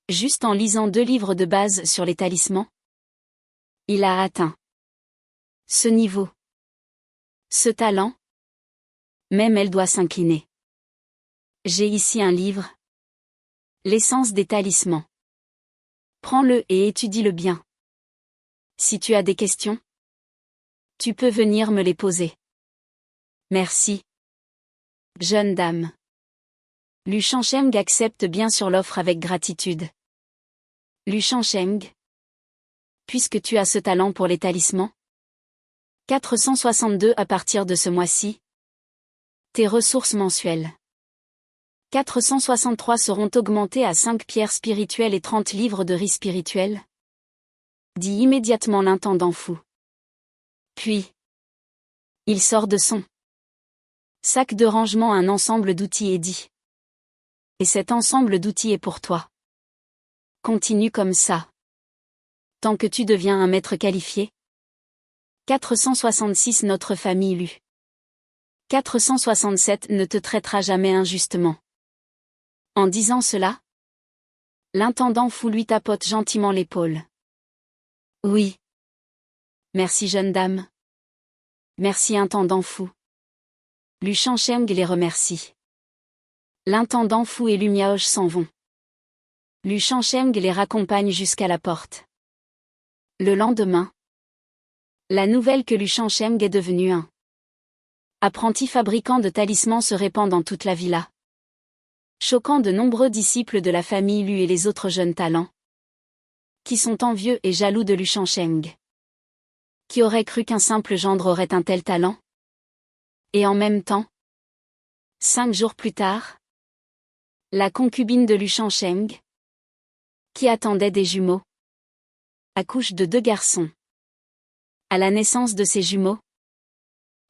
Speaker 1: Juste en lisant 2 livres de base sur les talismans. Il a atteint ce niveau. Ce talent. Même elle doit s'incliner. J'ai ici un livre. L'essence des talismans. Prends-le et étudie-le bien. Si tu as des questions, tu peux venir me les poser. Merci. Jeune dame. Lu Shangsheng accepte bien sûr l'offre avec gratitude. Lu Shangsheng. Puisque tu as ce talent pour les talismans. 462 à partir de ce mois-ci. Tes ressources mensuelles. 463 seront augmentées à 5 pierres spirituelles et 30 livres de riz spirituel. Dit immédiatement l'intendant fou. Puis, il sort de son sac de rangement un ensemble d'outils et dit. Et cet ensemble d'outils est pour toi. Continue comme ça. Tant que tu deviens un maître qualifié. 466 Notre famille Lu. 467 Ne te traitera jamais injustement. En disant cela, l'intendant fou lui tapote gentiment l'épaule. Oui. Merci jeune dame. Merci intendant fou. Lu Shangsheng les remercie. L'intendant fou et Lu Miaoge s'en vont. Lu Shangsheng les raccompagne jusqu'à la porte. Le lendemain, la nouvelle que Lu Shangsheng est devenu un apprenti fabricant de talismans se répand dans toute la villa. Choquant de nombreux disciples de la famille Lu et les autres jeunes talents, qui sont envieux et jaloux de Lu Shangsheng. Qui aurait cru qu'un simple gendre aurait un tel talent? Et en même temps, 5 jours plus tard, la concubine de Lu Shangsheng, qui attendait des jumeaux, accouche de 2 garçons. À la naissance de ses jumeaux,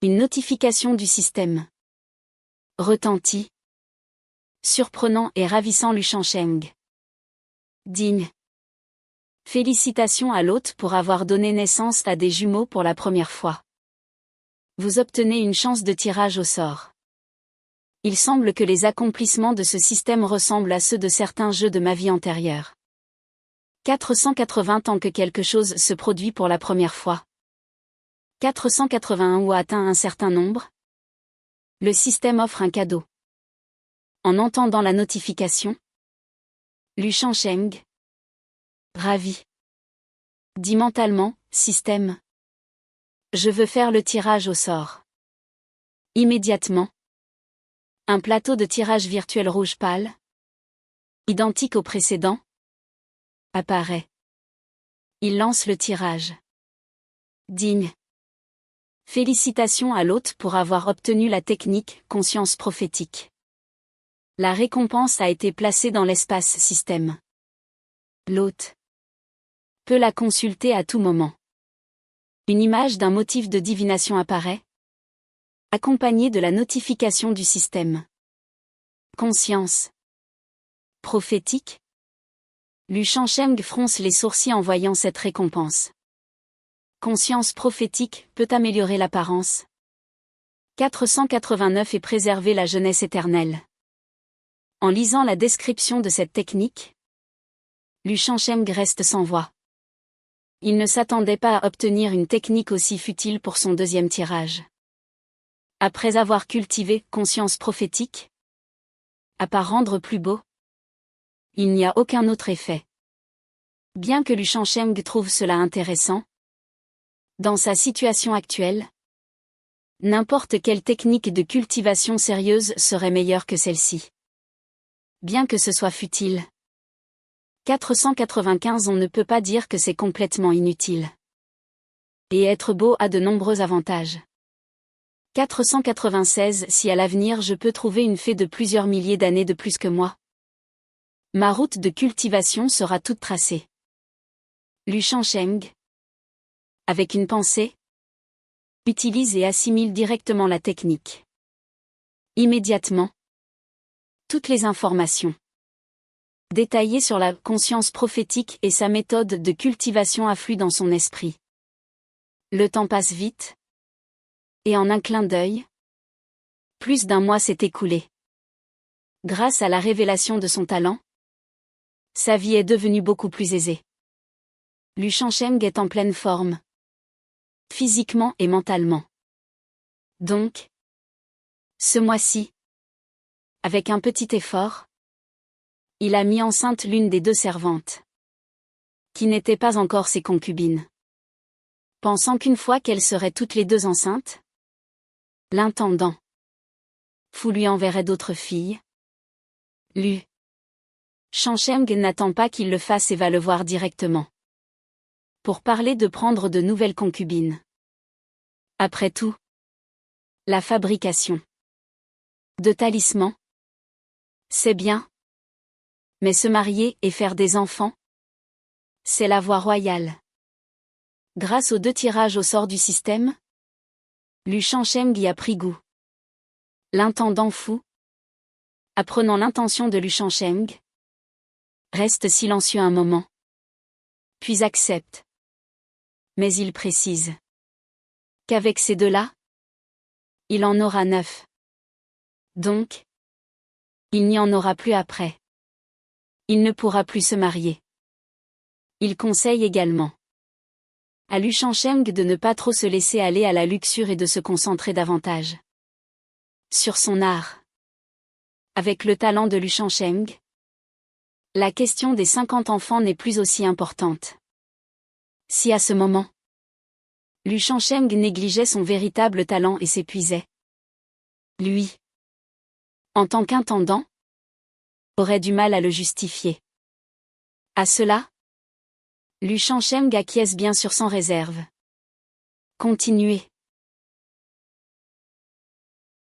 Speaker 1: une notification du système retentit. Surprenant et ravissant Lu Changsheng. Digne. Félicitations à l'hôte pour avoir donné naissance à des jumeaux pour la première fois. Vous obtenez une chance de tirage au sort. Il semble que les accomplissements de ce système ressemblent à ceux de certains jeux de ma vie antérieure. 480 tant que quelque chose se produit pour la première fois. 481 ou atteint un certain nombre. Le système offre un cadeau. En entendant la notification, Lu Changsheng. Ravi. Dit mentalement, système. Je veux faire le tirage au sort. Immédiatement. Un plateau de tirage virtuel rouge pâle, identique au précédent, apparaît. Il lance le tirage. Digne. Félicitations à l'hôte pour avoir obtenu la technique conscience prophétique. La récompense a été placée dans l'espace système. L'hôte peut la consulter à tout moment. Une image d'un motif de divination apparaît, accompagnée de la notification du système. Conscience prophétique. Lu Changsheng fronce les sourcils en voyant cette récompense. Conscience prophétique peut améliorer l'apparence. 489 et préserver la jeunesse éternelle. En lisant la description de cette technique, Lu Changsheng reste sans voix. Il ne s'attendait pas à obtenir une technique aussi futile pour son deuxième tirage. Après avoir cultivé conscience prophétique, à part rendre plus beau, il n'y a aucun autre effet. Bien que Lu Changsheng trouve cela intéressant, dans sa situation actuelle, n'importe quelle technique de cultivation sérieuse serait meilleure que celle-ci. Bien que ce soit futile. 495 on ne peut pas dire que c'est complètement inutile. Et être beau a de nombreux avantages. 496 si à l'avenir je peux trouver une fée de plusieurs milliers d'années de plus que moi. Ma route de cultivation sera toute tracée. Lu Changsheng. Avec une pensée, utilise et assimile directement la technique. Immédiatement. Toutes les informations détaillées sur la conscience prophétique et sa méthode de cultivation affluent dans son esprit. Le temps passe vite. Et en un clin d'œil, plus d'un mois s'est écoulé. Grâce à la révélation de son talent, sa vie est devenue beaucoup plus aisée. Lu Changsheng est en pleine forme, physiquement et mentalement. Donc, ce mois-ci, avec un petit effort, il a mis enceinte l'une des deux servantes, qui n'étaient pas encore ses concubines. Pensant qu'une fois qu'elles seraient toutes les deux enceintes, l'intendant fou lui enverrait d'autres filles. Lu Changsheng n'attend pas qu'il le fasse et va le voir directement. Pour parler de prendre de nouvelles concubines. Après tout, la fabrication de talismans, c'est bien. Mais se marier et faire des enfants, c'est la voie royale. Grâce aux 2 tirages au sort du système, Lu Changsheng y a pris goût. L'intendant fou, apprenant l'intention de Lu Changsheng, reste silencieux un moment. Puis accepte. Mais il précise qu'avec ces 2-là, il en aura 9. Donc, il n'y en aura plus après. Il ne pourra plus se marier. Il conseille également à Lu Changsheng de ne pas trop se laisser aller à la luxure et de se concentrer davantage sur son art. Avec le talent de Lu Changsheng, la question des 50 enfants n'est plus aussi importante. Si à ce moment, Lu Changsheng négligeait son véritable talent et s'épuisait, lui, en tant qu'intendant, aurait du mal à le justifier. À cela, Lu Changsheng acquiesce bien sûr sans réserve. Continuez.